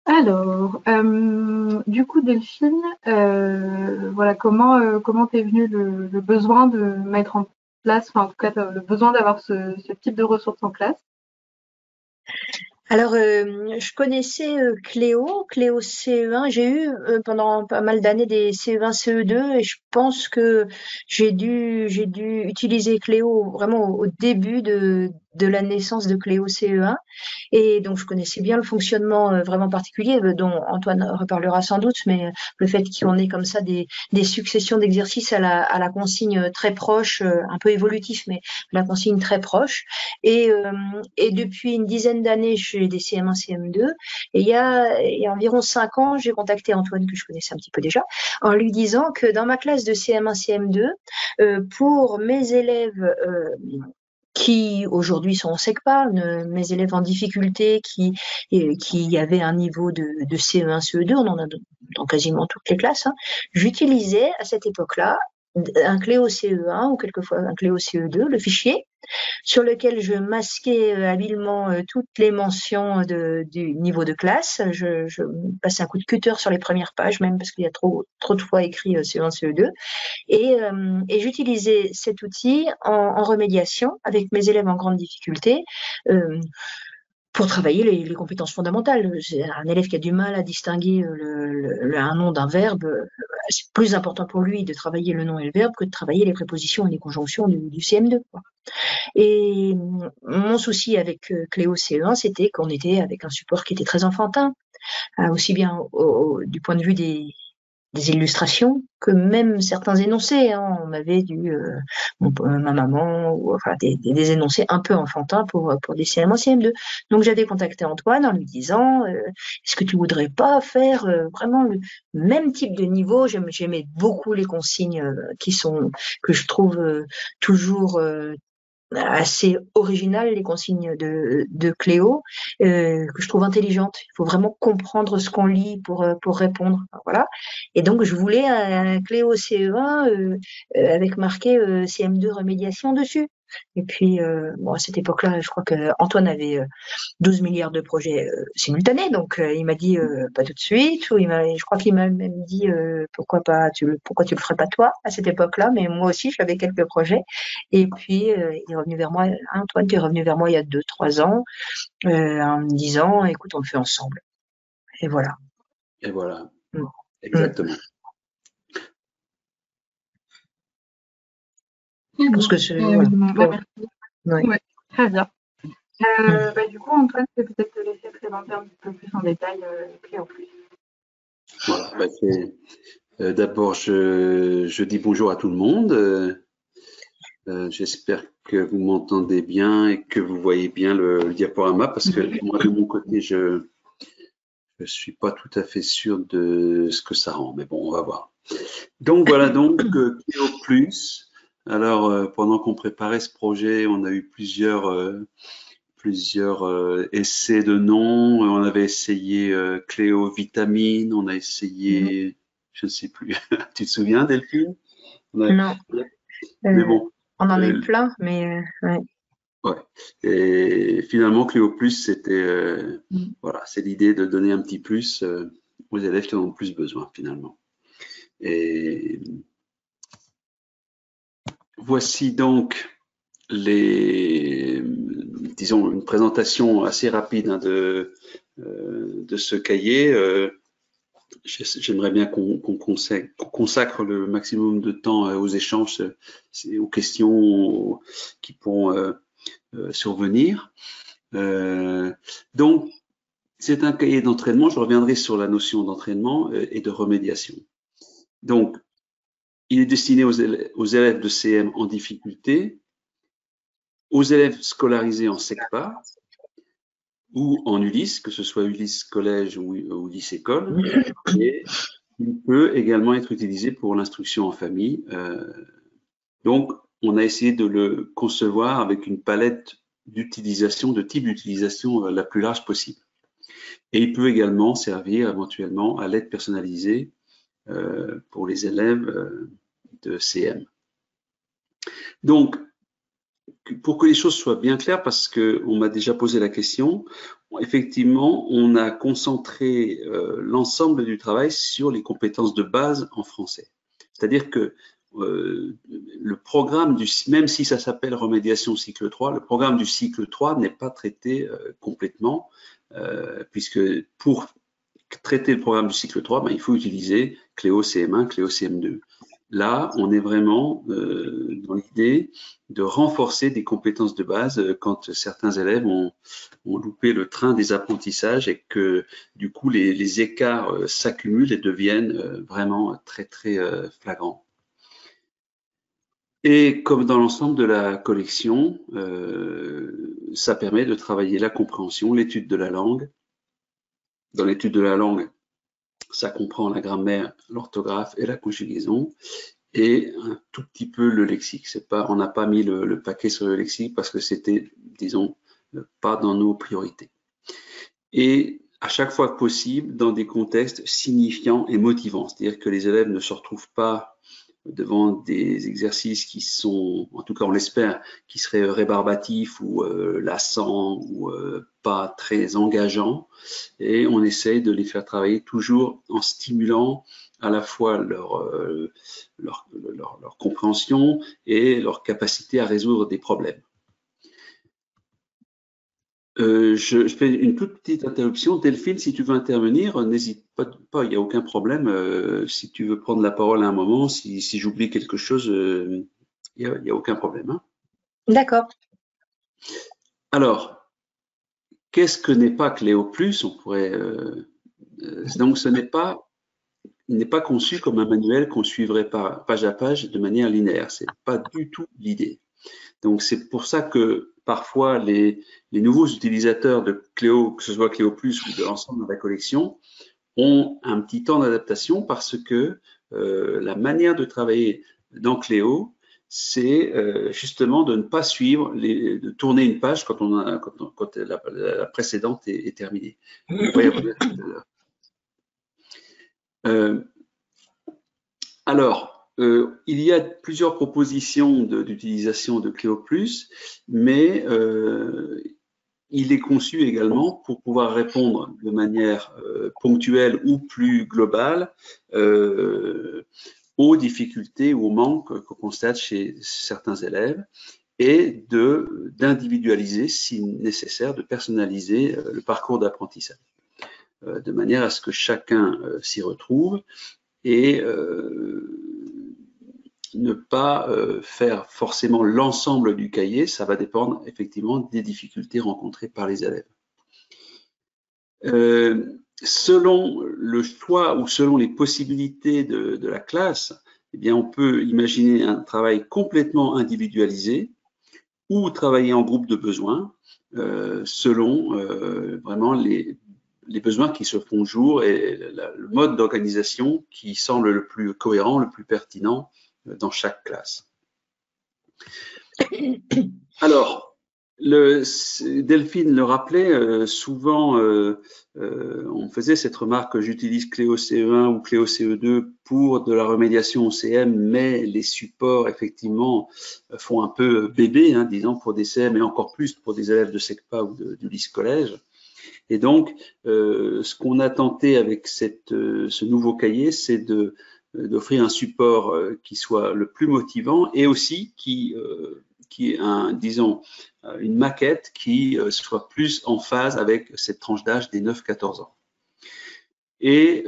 Alors, du coup, Delphine, voilà, comment t'es venu le besoin de mettre en place, enfin, en tout cas, le besoin d'avoir ce type de ressources en classe? Alors, je connaissais Cléo CE1. J'ai eu pendant pas mal d'années des CE1, CE2 et je pense que j'ai dû utiliser Cléo vraiment au début de la naissance de Cléo CE1. Et donc, je connaissais bien le fonctionnement vraiment particulier dont Antoine reparlera sans doute, mais le fait qu'on ait comme ça des successions d'exercices à la consigne très proche, un peu évolutif, mais la consigne très proche. Et, euh, et depuis une dizaine d'années, je fais des CM1, CM2. Et il y a environ 5 ans, j'ai contacté Antoine, que je connaissais un petit peu déjà, en lui disant que dans ma classe de CM1, CM2, pour mes élèves qui aujourd'hui sont en SECPA, mes élèves en difficulté qui avaient un niveau de CE1, CE2, on en a dans quasiment toutes les classes, hein. J'utilisais à cette époque-là un Cléo CE1 ou quelquefois un Cléo CE2, le fichier, sur lequel je masquais habilement toutes les mentions du niveau de classe. Je passais un coup de cutter sur les premières pages, même parce qu'il y a trop de fois écrit CE1, CE2. Et j'utilisais cet outil en remédiation avec mes élèves en grande difficulté. Euh, pour travailler les compétences fondamentales. C'est un élève qui a du mal à distinguer un nom d'un verbe. C'est plus important pour lui de travailler le nom et le verbe que de travailler les prépositions et les conjonctions du CM2, quoi. Et mon souci avec Cléo CE1, c'était qu'on était avec un support qui était très enfantin, aussi bien du point de vue des illustrations que même certains énoncés, hein. On avait ma maman, ou enfin des énoncés un peu enfantins pour des CM1, CM2. Donc j'avais contacté Antoine en lui disant est-ce que tu voudrais pas faire vraiment le même type de niveau? J'aimais beaucoup les consignes que je trouve toujours assez originales, les consignes de Cléo, que je trouve intelligentes. Il faut vraiment comprendre ce qu'on lit pour répondre. Voilà. Et donc, je voulais un Cléo CE1 avec marqué CM2 remédiation dessus. Et puis, bon, à cette époque-là, je crois que Antoine avait 12 milliards de projets simultanés, donc il m'a dit pas tout de suite, ou je crois qu'il m'a même dit pourquoi tu le ferais pas toi à cette époque-là, mais moi aussi j'avais quelques projets. Et puis il est revenu vers moi, Antoine, tu es revenu vers moi il y a 2, 3 ans en me disant écoute, on le fait ensemble. Et voilà. Et voilà, Mm. Mm. exactement. Très Je pense bien. que voilà. Bah, merci. Ouais. Ouais, très bien. Mm. Bah, du coup, Antoine, je vais peut-être te laisser présenter un petit peu plus en détail Cléo Plus. Voilà. D'abord, je dis bonjour à tout le monde. J'espère que vous m'entendez bien et que vous voyez bien le diaporama parce que moi, de mon côté, je suis pas tout à fait sûr de ce que ça rend, mais bon, on va voir. Donc voilà, Cléo Plus. Alors, pendant qu'on préparait ce projet, on a eu plusieurs essais de noms. On avait essayé Cléo Vitamine, on a Mm. essayé, je ne sais plus. Tu te souviens, Delphine? Non, Mais euh, bon, on en a eu euh, plein, mais ouais. ouais. Et finalement, Cléo Plus, c'était Mm. voilà, c'est l'idée de donner un petit plus aux élèves qui en ont plus besoin finalement. Et voici donc disons, une présentation assez rapide hein, de ce cahier. J'aimerais bien qu'on consacre le maximum de temps aux échanges, aux questions qui pourront survenir. Donc, c'est un cahier d'entraînement. Je reviendrai sur la notion d'entraînement et de remédiation. Donc, il est destiné aux élèves de CM en difficulté, aux élèves scolarisés en SECPA ou en Ulysse, que ce soit Ulysse collège ou Ulysse école. Et il peut également être utilisé pour l'instruction en famille. Donc, on a essayé de le concevoir avec une palette d'utilisation, de type d'utilisation la plus large possible. Et il peut également servir éventuellement à l'aide personnalisée pour les élèves de CM. Donc, pour que les choses soient bien claires, parce qu'on m'a déjà posé la question, effectivement, on a concentré l'ensemble du travail sur les compétences de base en français. C'est-à-dire que le programme, même si ça s'appelle remédiation cycle 3, le programme du cycle 3 n'est pas traité complètement, puisque pour traiter le programme du cycle 3, ben, il faut utiliser Cléo CM1, Cléo CM2. Là, on est vraiment dans l'idée de renforcer des compétences de base quand certains élèves ont loupé le train des apprentissages et que du coup les écarts s'accumulent et deviennent vraiment très flagrants. Et comme dans l'ensemble de la collection, ça permet de travailler la compréhension, l'étude de la langue. Dans l'étude de la langue, ça comprend la grammaire, l'orthographe et la conjugaison, et un tout petit peu le lexique. C'est pas, on n'a pas mis le paquet sur le lexique parce que c'était, disons, pas dans nos priorités. Et à chaque fois possible, dans des contextes signifiants et motivants, c'est-à-dire que les élèves ne se retrouvent pas devant des exercices qui sont, en tout cas on l'espère, qui seraient rébarbatifs ou lassants ou pas très engageants, et on essaye de les faire travailler toujours en stimulant à la fois leur compréhension et leur capacité à résoudre des problèmes. Je fais une toute petite interruption. Delphine, si tu veux intervenir, n'hésite pas, il n'y a aucun problème. Si tu veux prendre la parole à un moment, si j'oublie quelque chose, il n'y a aucun problème. Hein. D'accord. Alors, qu'est-ce que n'est pas Cléo Plus? On pourrait donc il n'est pas conçu comme un manuel qu'on suivrait page à page de manière linéaire. C'est pas du tout l'idée. Donc c'est pour ça que parfois les nouveaux utilisateurs de Cléo, que ce soit Cléo Plus ou de l'ensemble de la collection, ont un petit temps d'adaptation parce que la manière de travailler dans Cléo, c'est justement de ne pas suivre, de tourner une page quand la précédente est terminée. On va y revenir tout à l'heure. Alors, il y a plusieurs propositions d'utilisation de Cléo Plus, mais il est conçu également pour pouvoir répondre de manière ponctuelle ou plus globale aux difficultés ou aux manques qu'on constate chez certains élèves et d'individualiser, si nécessaire, de personnaliser le parcours d'apprentissage, de manière à ce que chacun s'y retrouve et ne pas faire forcément l'ensemble du cahier, ça va dépendre effectivement des difficultés rencontrées par les élèves. Selon le choix ou selon les possibilités de la classe, eh bien, on peut imaginer un travail complètement individualisé ou travailler en groupe de besoins selon vraiment les besoins qui se font jour et le mode d'organisation qui semble le plus cohérent, le plus pertinent dans chaque classe. Alors, Delphine le rappelait, souvent on faisait cette remarque que j'utilise Cléo CE1 ou Cléo CE2 pour de la remédiation au CM, mais les supports effectivement font un peu bébé, hein, disons, pour des CM et encore plus pour des élèves de SECPA ou du lycée collège. Et donc, ce qu'on a tenté avec ce nouveau cahier, c'est d'offrir un support qui soit le plus motivant et aussi qui est disons, une maquette qui soit plus en phase avec cette tranche d'âge des 9-14 ans. Et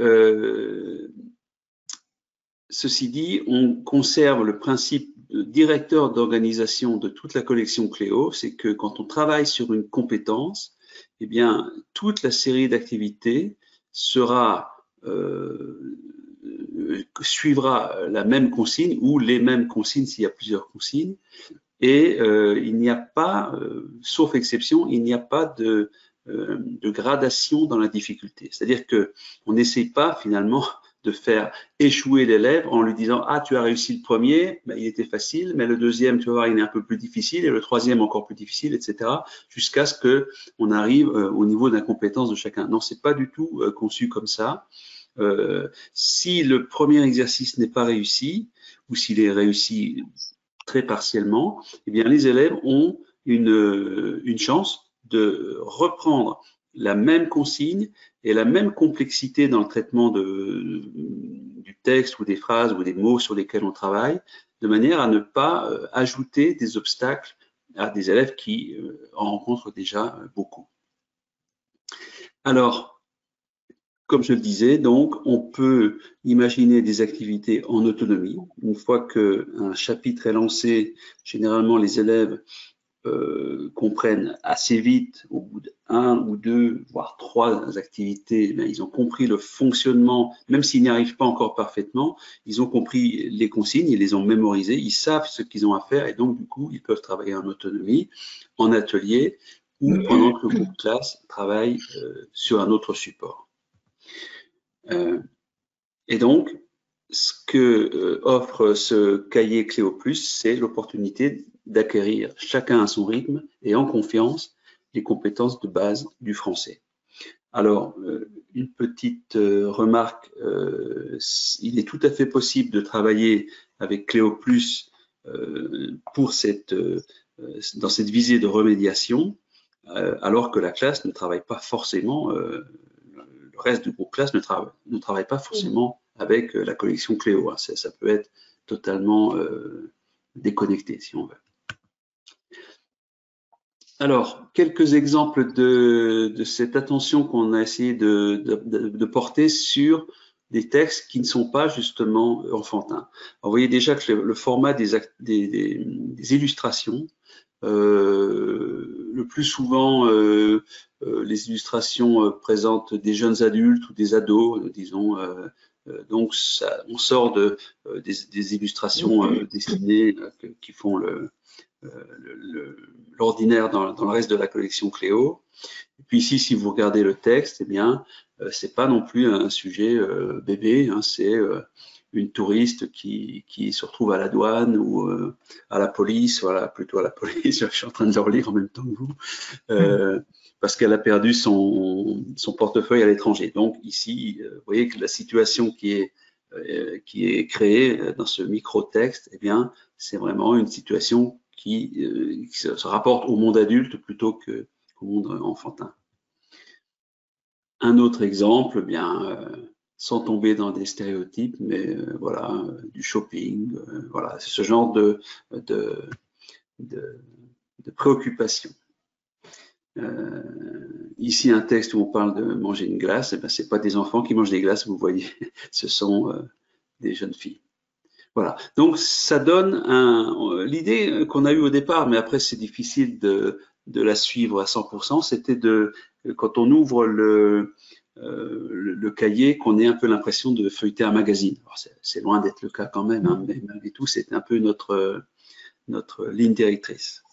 ceci dit, on conserve le principe de directeur d'organisation de toute la collection Cléo, c'est que quand on travaille sur une compétence, eh bien, toute la série d'activités suivra la même consigne ou les mêmes consignes s'il y a plusieurs consignes. Et il n'y a pas, sauf exception, il n'y a pas de gradation dans la difficulté. C'est-à-dire que on n'essaie pas finalement de faire échouer l'élève en lui disant « Ah, tu as réussi le premier, ben, il était facile, mais le deuxième, tu vas voir, il est un peu plus difficile, et le troisième encore plus difficile, etc. » jusqu'à ce qu'on arrive au niveau d'incompétence de chacun. Non, c'est pas du tout conçu comme ça. Si le premier exercice n'est pas réussi, ou s'il est réussi très partiellement, eh bien, les élèves ont une chance de reprendre la même consigne et la même complexité dans le traitement du texte ou des phrases ou des mots sur lesquels on travaille, de manière à ne pas ajouter des obstacles à des élèves qui en rencontrent déjà beaucoup. Alors, comme je le disais, donc, on peut imaginer des activités en autonomie. Une fois qu'un chapitre est lancé, généralement, les élèves comprennent assez vite, au bout d'1 ou 2, voire 3 activités, mais ils ont compris le fonctionnement, même s'ils n'y arrivent pas encore parfaitement, ils ont compris les consignes, ils les ont mémorisées, ils savent ce qu'ils ont à faire et donc, du coup, ils peuvent travailler en autonomie, en atelier ou pendant que le groupe classe travaille sur un autre support. Et donc, ce que offre ce cahier Cléo+, c'est l'opportunité d'acquérir chacun à son rythme et en confiance les compétences de base du français. Alors, une petite remarque, il est tout à fait possible de travailler avec Cléo+, pour dans cette visée de remédiation, alors que la classe ne travaille pas forcément, le reste du groupe classe ne travaille pas forcément avec la collection Cléo. Ça peut être totalement déconnecté, si on veut. Alors, quelques exemples de cette attention qu'on a essayé de porter sur des textes qui ne sont pas justement enfantins. Alors, vous voyez déjà que le format des illustrations, le plus souvent, les illustrations présentent des jeunes adultes ou des ados, disons. Donc, on sort des illustrations dessinées qui font l'ordinaire dans le reste de la collection Cléo. Et puis ici, si vous regardez le texte, eh bien, c'est pas non plus un sujet bébé, hein, c'est une touriste qui se retrouve à la douane ou à la police, voilà, plutôt à la police, je suis en train de le relire en même temps que vous, parce qu'elle a perdu son portefeuille à l'étranger. Donc ici, vous voyez que la situation qui est créée dans ce micro-texte, eh bien, c'est vraiment une situation qui se rapporte au monde adulte plutôt qu'au monde enfantin. Un autre exemple, bien, sans tomber dans des stéréotypes, mais voilà, du shopping, voilà, c'est ce genre de préoccupation. Ici, un texte où on parle de manger une glace, eh ben, c'est pas des enfants qui mangent des glaces, vous voyez, ce sont des jeunes filles. Voilà. Donc, ça donne l'idée qu'on a eue au départ, mais après, c'est difficile de la suivre à 100%, c'était quand on ouvre le cahier, qu'on ait un peu l'impression de feuilleter un magazine. C'est loin d'être le cas quand même, hein, mais malgré tout, c'est un peu notre ligne directrice.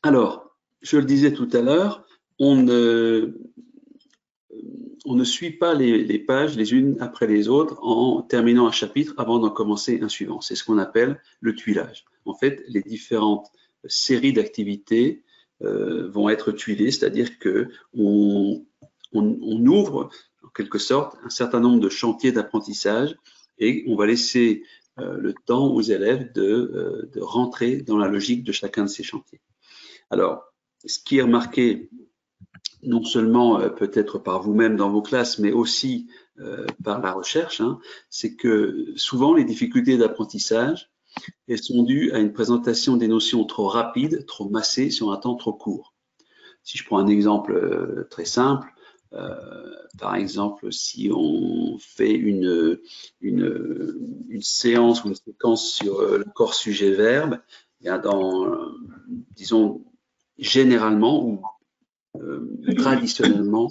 Alors, je le disais tout à l'heure, on ne suit pas les pages les unes après les autres en terminant un chapitre avant d'en commencer un suivant. C'est ce qu'on appelle le tuilage. En fait, les différentes séries d'activités vont être tuilées, c'est-à-dire que on ouvre en quelque sorte un certain nombre de chantiers d'apprentissage et on va laisser le temps aux élèves de rentrer dans la logique de chacun de ces chantiers. Alors, ce qui est remarqué non seulement peut-être par vous-même dans vos classes, mais aussi par la recherche, hein, c'est que souvent les difficultés d'apprentissage, elles sont dues à une présentation des notions trop rapide, trop massée sur un temps trop court. Si je prends un exemple très simple, par exemple, si on fait une séance ou une séquence sur le corps sujet-verbe, disons, généralement ou traditionnellement,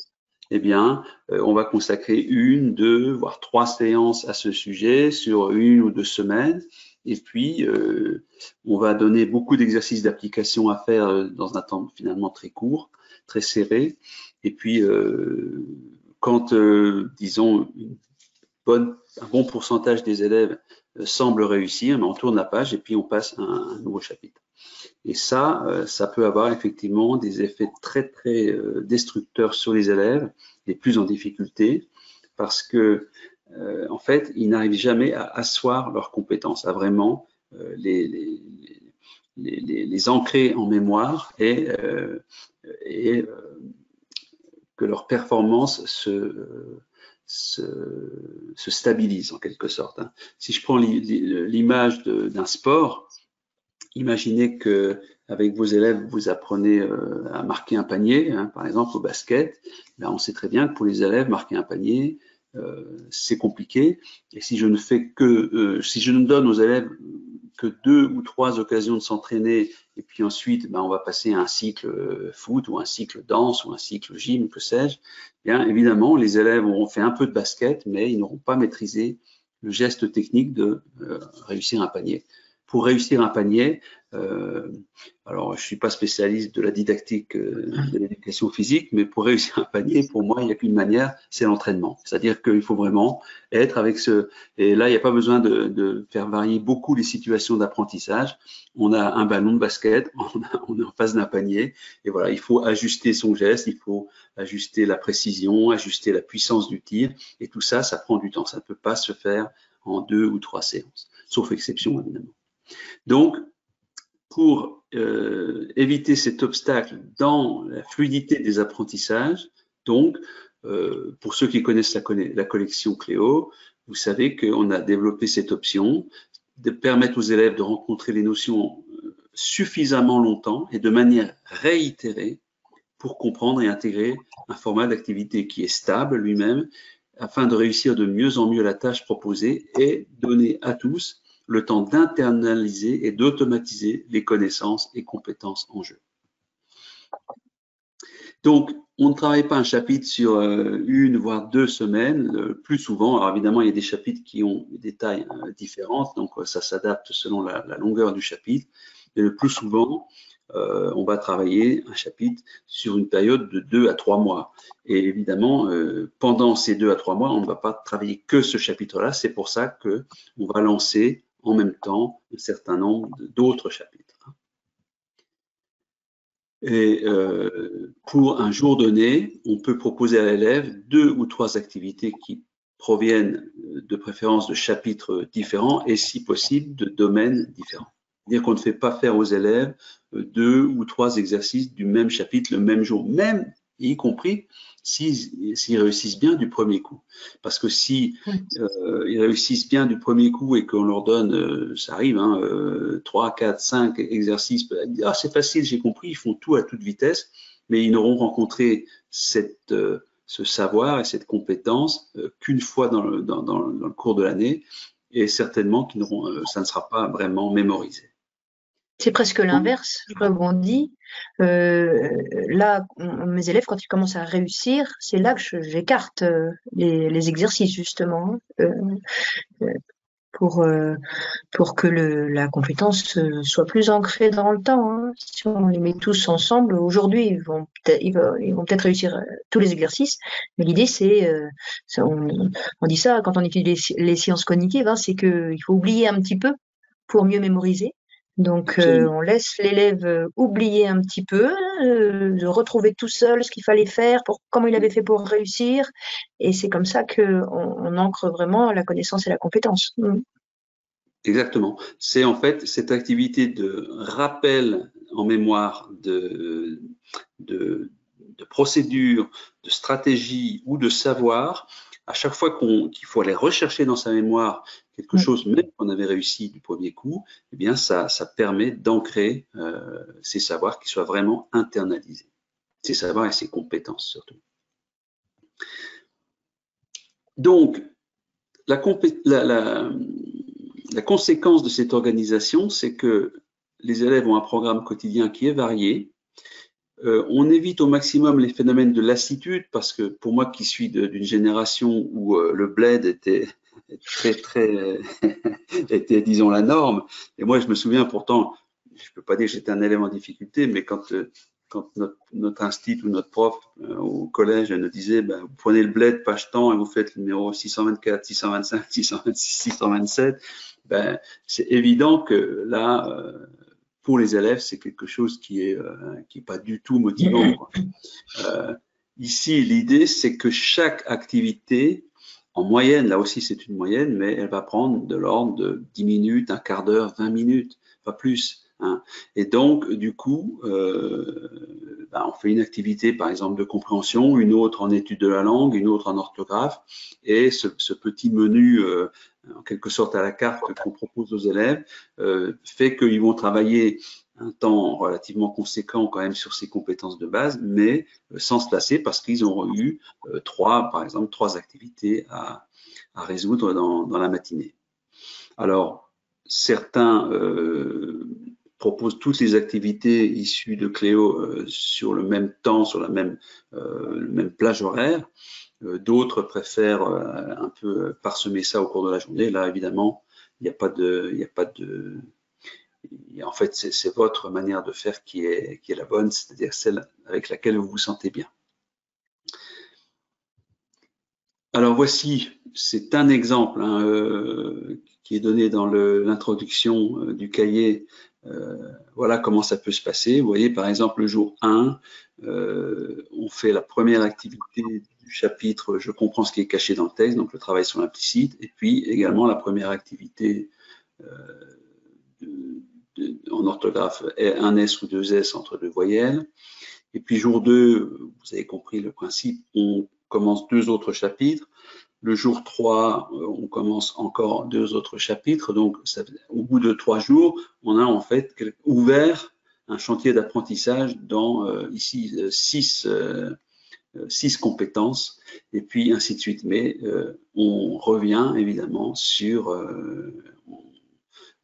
eh bien, on va consacrer 1, 2, voire 3 séances à ce sujet sur 1 ou 2 semaines. Et puis, on va donner beaucoup d'exercices d'application à faire dans un temps finalement très court, très serré. Et puis, quand, disons, un bon pourcentage des élèves semble réussir, mais on tourne la page et puis on passe à un nouveau chapitre. Et ça peut avoir effectivement des effets très, très destructeurs sur les élèves, les plus en difficulté, parce que, en fait, ils n'arrivent jamais à asseoir leurs compétences, à vraiment les les ancrer en mémoire et que leur performance se stabilise en quelque sorte. Si je prends l'image d'un sport, imaginez que avec vos élèves, vous apprenez à marquer un panier, par exemple au basket. Là, on sait très bien que pour les élèves, marquer un panier, c'est compliqué. Et si je ne fais que, si je ne donne aux élèves que 2 ou 3 occasions de s'entraîner, et puis ensuite, on va passer à un cycle foot ou un cycle danse ou un cycle gym, que sais-je, bien évidemment, les élèves auront fait un peu de basket, mais ils n'auront pas maîtrisé le geste technique de réussir un panier. Pour réussir un panier, alors je suis pas spécialiste de la didactique de l'éducation physique, mais pour réussir un panier, pour moi, il n'y a qu'une manière, c'est l'entraînement. C'est-à-dire qu'il faut vraiment être avec et là, il n'y a pas besoin de faire varier beaucoup les situations d'apprentissage. On a un ballon de basket, on est en face d'un panier, et voilà, il faut ajuster son geste, il faut ajuster la précision, ajuster la puissance du tir, et tout ça, ça prend du temps. Ça ne peut pas se faire en 2 ou 3 séances, sauf exception, évidemment. Donc, pour éviter cet obstacle dans la fluidité des apprentissages, donc, pour ceux qui connaissent la collection Cléo, vous savez qu'on a développé cette option de permettre aux élèves de rencontrer les notions suffisamment longtemps et de manière réitérée pour comprendre et intégrer un format d'activité qui est stable lui-même afin de réussir de mieux en mieux la tâche proposée et donner à tous le temps d'internaliser et d'automatiser les connaissances et compétences en jeu. Donc, on ne travaille pas un chapitre sur 1 voire 2 semaines, plus souvent. Alors évidemment, il y a des chapitres qui ont des tailles différentes, donc ça s'adapte selon la longueur du chapitre. Mais le plus souvent, on va travailler un chapitre sur une période de 2 à 3 mois. Et évidemment, pendant ces 2 à 3 mois, on ne va pas travailler que ce chapitre-là. C'est pour ça qu'on va lancer en même temps un certain nombre d'autres chapitres. Et pour un jour donné, on peut proposer à l'élève 2 ou 3 activités qui proviennent de préférence de chapitres différents et si possible de domaines différents. C'est-à-dire qu'on ne fait pas faire aux élèves 2 ou 3 exercices du même chapitre le même jour, même y compris s'ils réussissent bien du premier coup. Parce que si ils réussissent bien du premier coup et qu'on leur donne, ça arrive, 3, 4, 5 exercices, ah, c'est facile, j'ai compris, ils font tout à toute vitesse, mais ils n'auront rencontré ce savoir et cette compétence qu'une fois dans le cours de l'année, et certainement ça ne sera pas vraiment mémorisé. C'est presque l'inverse, je rebondis. Là, mes élèves, quand ils commencent à réussir, c'est là que j'écarte les exercices, justement, pour que la compétence soit plus ancrée dans le temps. Hein. Si on les met tous ensemble, aujourd'hui, ils vont peut-être réussir tous les exercices, mais l'idée, on dit ça quand on étudie les sciences cognitives, hein, c'est qu'il faut oublier un petit peu pour mieux mémoriser. Donc, on laisse l'élève oublier un petit peu, de retrouver tout seul ce qu'il fallait faire, comment il avait fait pour réussir. Et c'est comme ça qu'on ancre vraiment la connaissance et la compétence. Exactement. C'est en fait cette activité de rappel en mémoire de procédures, de stratégies ou de savoir. À chaque fois qu'il faut aller rechercher dans sa mémoire quelque chose, même qu'on avait réussi du premier coup, eh bien ça permet d'ancrer ces savoirs qui soient vraiment internalisés. Ces savoirs et ces compétences surtout. Donc, la conséquence de cette organisation, c'est que les élèves ont un programme quotidien qui est varié. On évite au maximum les phénomènes de lassitude parce que pour moi qui suis d'une génération où le bled était était disons la norme, et moi je me souviens pourtant, je peux pas dire que j'étais un élève en difficulté, mais quand notre institut ou notre prof au collège nous disait vous prenez le bled page temps et vous faites le numéro 624, 625, 626, 627, c'est évident que là pour les élèves, c'est quelque chose qui est pas du tout motivant. Quoi. Ici, l'idée, c'est que chaque activité, en moyenne, là aussi c'est une moyenne, mais elle va prendre de l'ordre de 10 minutes, un quart d'heure, 20 minutes, pas plus. hein. Et donc, du coup, on fait une activité, par exemple, de compréhension, une autre en étude de la langue, une autre en orthographe, et ce petit menu, en quelque sorte à la carte qu'on propose aux élèves, fait qu'ils vont travailler un temps relativement conséquent quand même sur ces compétences de base, mais sans se lasser parce qu'ils ont eu par exemple, trois activités à résoudre dans la matinée. Alors, certains proposent toutes les activités issues de Cléo sur le même temps, sur le même plage horaire. D'autres préfèrent un peu parsemer ça au cours de la journée. Là, évidemment, il n'y a pas de, en fait, c'est votre manière de faire qui est la bonne, c'est-à-dire celle avec laquelle vous vous sentez bien. Alors voici, c'est un exemple qui est donné dans l'introduction du cahier. Voilà comment ça peut se passer. Vous voyez, par exemple, le jour 1, on fait la première activité du chapitre « Je comprends ce qui est caché dans le texte », donc le travail sur l'implicite, et puis également la première activité en orthographe, un S ou deux S entre deux voyelles. Et puis jour 2, vous avez compris le principe, on commence 2 autres chapitres. Le jour 3, on commence encore 2 autres chapitres. Donc, au bout de 3 jours, on a en fait ouvert un chantier d'apprentissage dans ici 6 compétences, et puis ainsi de suite. Mais on revient évidemment sur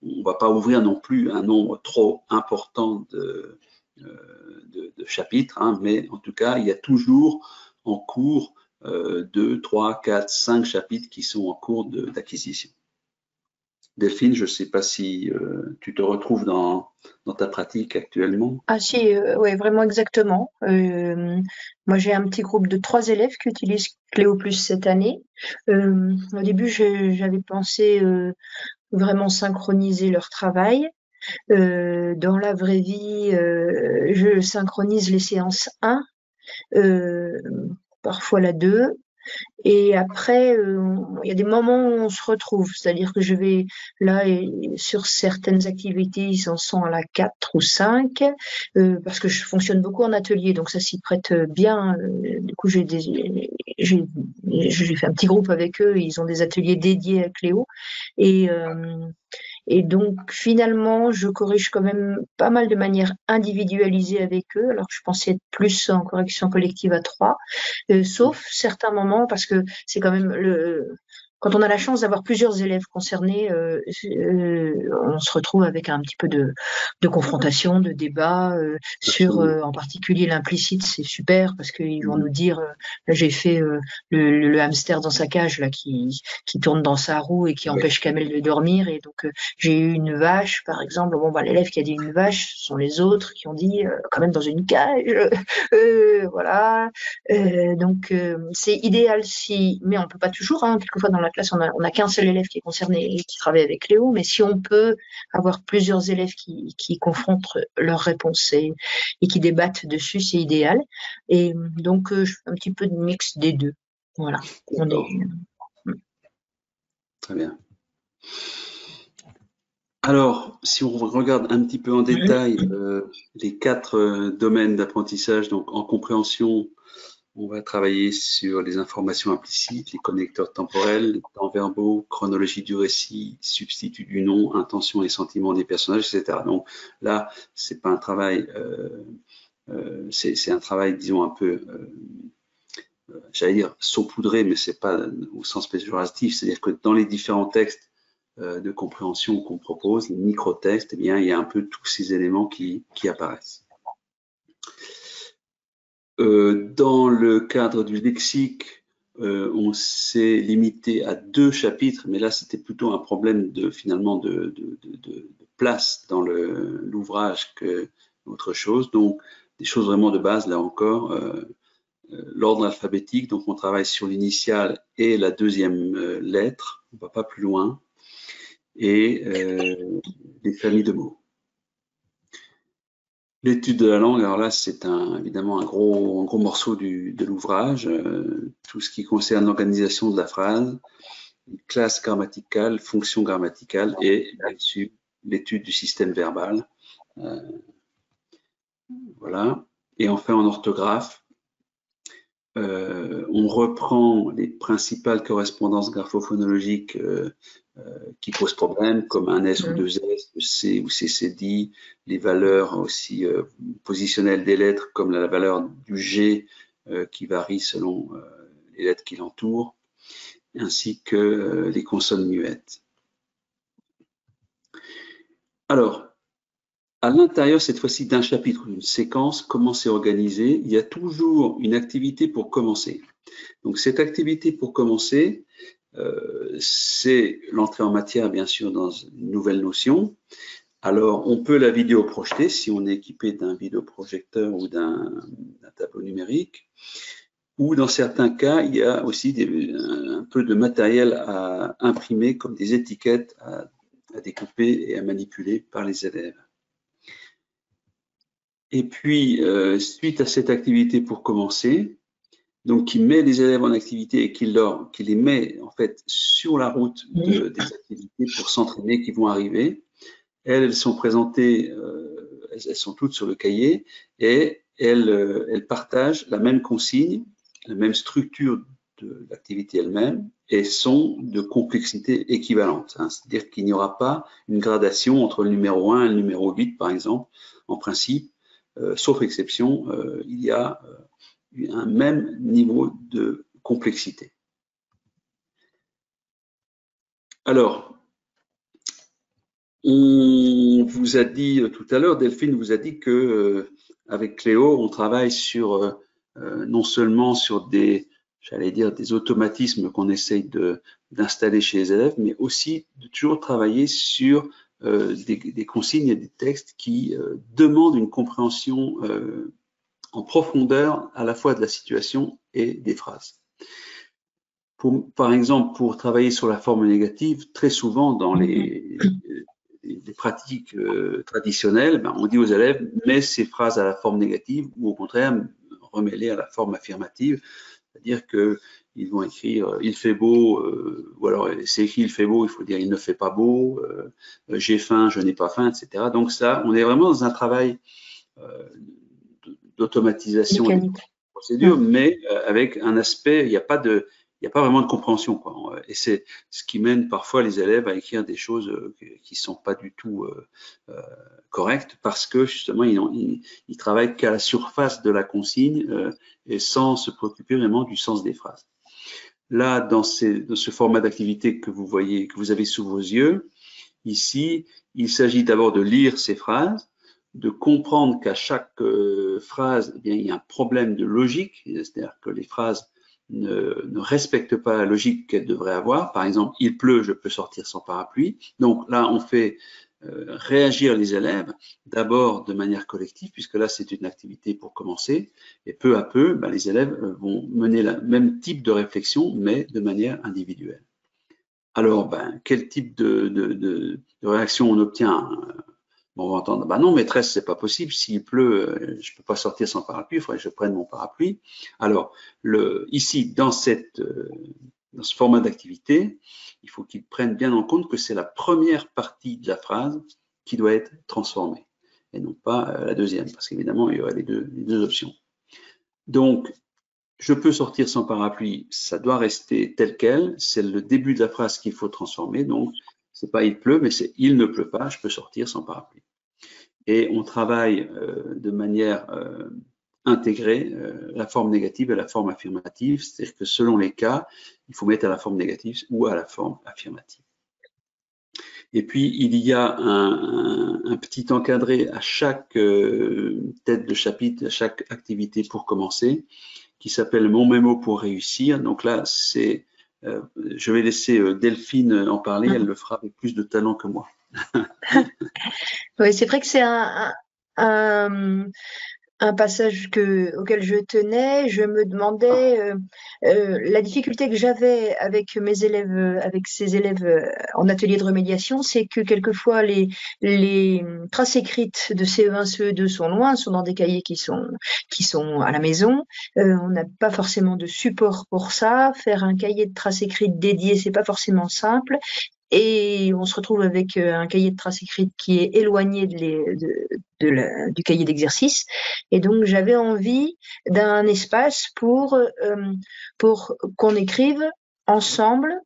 on ne va pas ouvrir non plus un nombre trop important de chapitres, hein, mais en tout cas, il y a toujours en cours 2, 3, 4, 5 chapitres qui sont en cours d'acquisition. Delphine, je ne sais pas si tu te retrouves dans ta pratique actuellement. Ah si, ouais, vraiment exactement. Moi, j'ai un petit groupe de 3 élèves qui utilisent Cléo Plus cette année. Au début, j'avais pensé vraiment synchroniser leur travail. Dans la vraie vie, je synchronise les séances 1, parfois la 2. Et après, il y a des moments où on se retrouve, c'est-à-dire que je vais là et sur certaines activités, ils en sont à la 4 ou 5, parce que je fonctionne beaucoup en atelier, donc ça s'y prête bien. Du coup, j'ai fait un petit groupe avec eux, ils ont des ateliers dédiés à Cléo, et donc, finalement, je corrige quand même pas mal de manière individualisée avec eux. Alors, je pensais être plus en correction collective à 3, sauf certains moments, parce que c'est quand même quand on a la chance d'avoir plusieurs élèves concernés, on se retrouve avec un petit peu de confrontation, de débat sur, en particulier l'implicite, c'est super parce qu'ils vont nous dire, là j'ai fait le hamster dans sa cage là qui tourne dans sa roue et qui empêche Kamel de dormir, et donc j'ai eu une vache par exemple. Bon, bah, l'élève qui a dit une vache, ce sont les autres qui ont dit quand même dans une cage, voilà. Donc c'est idéal si, mais on peut pas toujours, hein, quelquefois dans la classe on a qu'un seul élève qui est concerné et qui travaille avec Cléo, mais si on peut avoir plusieurs élèves qui confrontent leurs réponses et qui débattent dessus, c'est idéal. Et donc je fais un petit peu de mix des deux. Voilà. Très bien. Alors, si on regarde un petit peu en détail les 4 domaines d'apprentissage, donc en compréhension, on va travailler sur les informations implicites, les connecteurs temporels, les temps verbaux, chronologie du récit, substitut du nom, intention et sentiments des personnages, etc. Donc là, c'est pas un travail, c'est un travail, disons, un peu, j'allais dire saupoudré, mais c'est pas au sens péjoratif. C'est-à-dire que dans les différents textes de compréhension qu'on propose, les micro-textes, eh bien, il y a un peu tous ces éléments qui apparaissent. Dans le cadre du lexique, on s'est limité à 2 chapitres, mais là c'était plutôt un problème finalement de place dans l'ouvrage que autre chose. Donc des choses vraiment de base là encore. L'ordre alphabétique, donc on travaille sur l'initiale et la deuxième lettre, on ne va pas plus loin, et les familles de mots. L'étude de la langue, alors là, c'est évidemment un gros morceau de l'ouvrage, tout ce qui concerne l'organisation de la phrase, classe grammaticale, fonction grammaticale et bien sûr l'étude du système verbal. Voilà. Et enfin, en orthographe, on reprend les principales correspondances graphophonologiques qui posent problème, comme un S ou deux S, le C ou CCD, les valeurs aussi positionnelles des lettres, comme la valeur du G qui varie selon les lettres qui l'entourent, ainsi que les consonnes muettes. Alors, à l'intérieur, cette fois-ci, d'un chapitre ou d'une séquence, comment c'est organisé? Il y a toujours une activité pour commencer. Donc, cette activité pour commencer, c'est l'entrée en matière, bien sûr, dans une nouvelle notion. Alors, on peut la vidéo projeter si on est équipé d'un vidéoprojecteur ou d'un tableau numérique. Ou dans certains cas, il y a aussi un peu de matériel à imprimer, comme des étiquettes à découper et à manipuler par les élèves. Et puis, suite à cette activité pour commencer, donc qui met les élèves en activité et qui les met en fait sur la route des activités pour s'entraîner qui vont arriver. Elles sont présentées, elles sont toutes sur le cahier et elles partagent la même consigne, la même structure de l'activité elle-même et sont de complexité équivalente. Hein. C'est-à-dire qu'il n'y aura pas une gradation entre le numéro 1 et le numéro 8, par exemple. En principe, sauf exception, il y a un même niveau de complexité. Alors, on vous a dit tout à l'heure, Delphine vous a dit que avec Cléo, on travaille sur non seulement sur j'allais dire, des automatismes qu'on essaye d'installer chez les élèves, mais aussi de toujours travailler sur des consignes et des textes qui demandent une compréhension en profondeur à la fois de la situation et des phrases. Par exemple, pour travailler sur la forme négative, très souvent dans les pratiques traditionnelles, on dit aux élèves, mets ces phrases à la forme négative ou au contraire, remets-les à la forme affirmative. C'est-à-dire qu'ils vont écrire « il fait beau » ou alors c'est écrit « il fait beau », il faut dire « il ne fait pas beau »,« j'ai faim, je n'ai pas faim », etc. Donc ça, on est vraiment dans un travail d'automatisation des procédures, mais avec un aspect, il n'y a pas vraiment de compréhension, quoi. Et c'est ce qui mène parfois les élèves à écrire des choses qui sont pas du tout correctes parce que justement ils travaillent qu'à la surface de la consigne et sans se préoccuper vraiment du sens des phrases. Là, dans ce format d'activité que vous voyez, que vous avez sous vos yeux, ici, il s'agit d'abord de lire ces phrases, de comprendre qu'à chaque phrase, eh bien, il y a un problème de logique, c'est-à-dire que les phrases ne respectent pas la logique qu'elles devraient avoir. Par exemple, il pleut, je peux sortir sans parapluie. Donc là, on fait réagir les élèves, d'abord de manière collective, puisque là, c'est une activité pour commencer, et peu à peu, les élèves vont mener le même type de réflexion, mais de manière individuelle. Alors, quel type de réaction on obtient? On va entendre, non, maîtresse, c'est pas possible. S'il pleut, je peux pas sortir sans parapluie. Il faudrait que je prenne mon parapluie. Alors, ici, dans ce format d'activité, il faut qu'ils prennent bien en compte que c'est la première partie de la phrase qui doit être transformée et non pas la deuxième, parce qu'évidemment, il y aurait les deux options. Donc, je peux sortir sans parapluie, ça doit rester tel quel. C'est le début de la phrase qu'il faut transformer. Donc, c'est pas il pleut, mais c'est il ne pleut pas, je peux sortir sans parapluie. Et on travaille de manière intégrée la forme négative et la forme affirmative, c'est-à-dire que selon les cas, il faut mettre à la forme négative ou à la forme affirmative. Et puis, il y a un petit encadré à chaque tête de chapitre, à chaque activité pour commencer, qui s'appelle « Mon mémo pour réussir ». Donc là, je vais laisser Delphine en parler, elle le fera avec plus de talent que moi. Oui, c'est vrai que c'est un passage auquel je tenais. Je me demandais la difficulté que j'avais avec mes élèves, avec ces élèves en atelier de remédiation, c'est que quelquefois les traces écrites de CE1, CE2 sont loin, sont dans des cahiers qui sont à la maison. On n'a pas forcément de support pour ça. Faire un cahier de traces écrites dédié, c'est pas forcément simple. et on se retrouve avec un cahier de traces écrites qui est éloigné du cahier d'exercice. Et donc, j'avais envie d'un espace pour qu'on écrive ensemble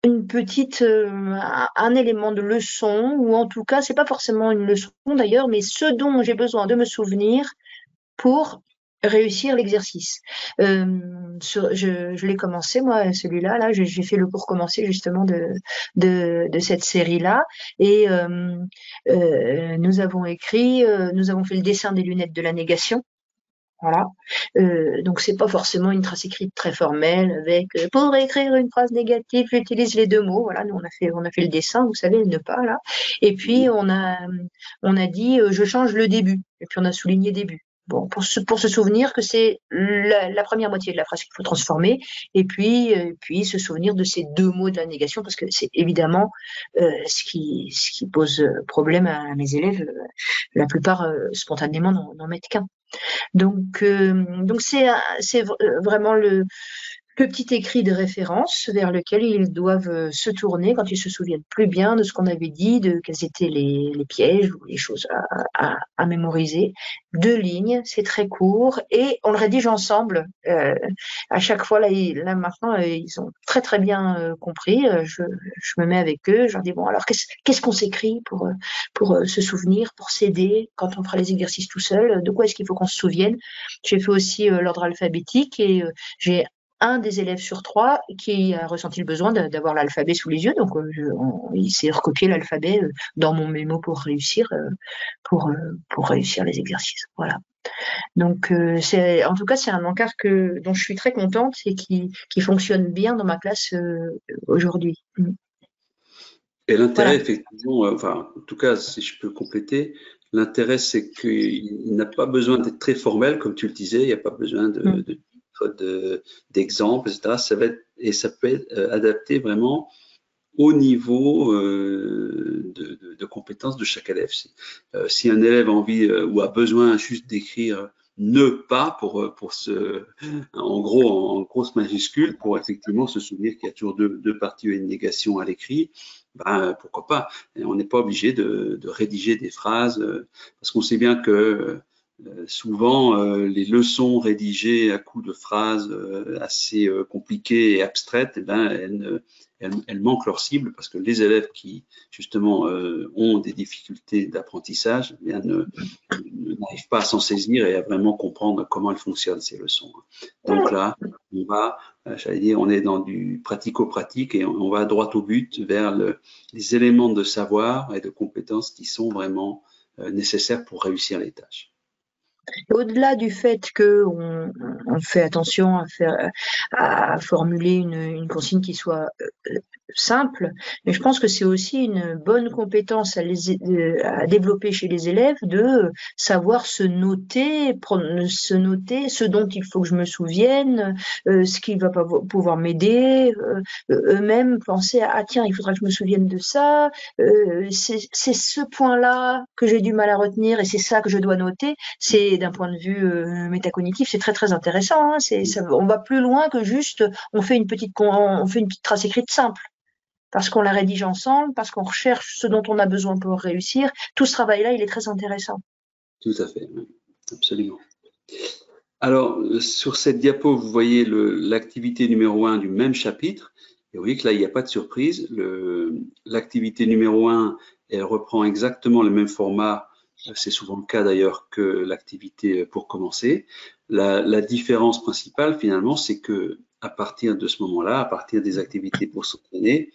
un élément de leçon, ou en tout cas, c'est pas forcément une leçon d'ailleurs, mais ce dont j'ai besoin de me souvenir pour réussir l'exercice. Je l'ai commencé, moi, celui-là, là, j'ai fait le pour commencer justement de cette série-là, et nous avons fait le dessin des lunettes de la négation. Voilà. Donc c'est pas forcément une trace écrite très formelle avec pour écrire une phrase négative, j'utilise les deux mots. Voilà, nous on a fait le dessin, vous savez, ne pas là. Et puis on a dit je change le début. Et puis on a souligné début. Bon, pour se souvenir que c'est la première moitié de la phrase qu'il faut transformer, et puis se souvenir de ces deux mots de la négation, parce que c'est évidemment ce qui pose problème à mes élèves. La plupart spontanément n'en mettent qu'un. Donc c'est vraiment le petit écrit de référence vers lequel ils doivent se tourner quand ils se souviennent plus bien de ce qu'on avait dit, de quels étaient les pièges ou les choses à mémoriser. 2 lignes, c'est très court et on le rédige ensemble. À chaque fois, là maintenant, ils ont très très bien compris. Je me mets avec eux, je leur dis bon alors qu'est-ce qu'on s'écrit pour se souvenir, pour s'aider quand on fera les exercices tout seul, de quoi est-ce qu'il faut qu'on se souvienne. J'ai fait aussi l'ordre alphabétique et j'ai un des élèves sur 3 qui a ressenti le besoin d'avoir l'alphabet sous les yeux, donc il s'est recopié l'alphabet dans mon mémo pour réussir les exercices. Voilà. Donc en tout cas c'est un encart dont je suis très contente et qui fonctionne bien dans ma classe aujourd'hui. Et l'intérêt, Voilà. effectivement, enfin, en tout cas, si je peux compléter, l'intérêt, c'est qu'il n'a pas besoin d'être très formel, comme tu le disais, il n'y a pas besoin d'exemples, etc. Ça peut être adapté vraiment au niveau de compétences de chaque élève. Si un élève a envie ou a besoin juste d'écrire ne pas en gros, en grosse majuscule, pour effectivement se souvenir qu'il y a toujours deux parties et une négation à l'écrit, ben, pourquoi pas. Et on n'est pas obligé de rédiger des phrases, parce qu'on sait bien que souvent, les leçons rédigées à coups de phrases assez compliquées et abstraites, eh ben, elles manquent leur cible parce que les élèves qui, justement, ont des difficultés d'apprentissage, eh bien, n'arrivent pas à s'en saisir et à vraiment comprendre comment elles fonctionnent, ces leçons. Donc là, on est dans du pratico-pratique et on va droit au but vers les éléments de savoir et de compétences qui sont vraiment nécessaires pour réussir les tâches. Au-delà du fait qu'on fait attention à formuler une consigne qui soit simple, mais je pense que c'est aussi une bonne compétence à développer chez les élèves de savoir se noter ce dont il faut que je me souvienne, ce qui va pas pouvoir m'aider, eux-mêmes penser à tiens, il faudra que je me souvienne de ça, c'est ce point-là que j'ai du mal à retenir et c'est ça que je dois noter. C'est d'un point de vue métacognitif, c'est très très intéressant. On va plus loin que juste on fait une petite trace écrite simple. Parce qu'on la rédige ensemble, parce qu'on recherche ce dont on a besoin pour réussir. Tout ce travail-là, il est très intéressant. Tout à fait, oui, absolument. Alors, sur cette diapo, vous voyez l'activité numéro 1 du même chapitre. Et vous voyez que là, il n'y a pas de surprise. L'activité numéro 1, elle reprend exactement le même format. C'est souvent le cas d'ailleurs que l'activité pour commencer. La différence principale, finalement, c'est que à partir de ce moment-là, à partir des activités pour s'entraîner,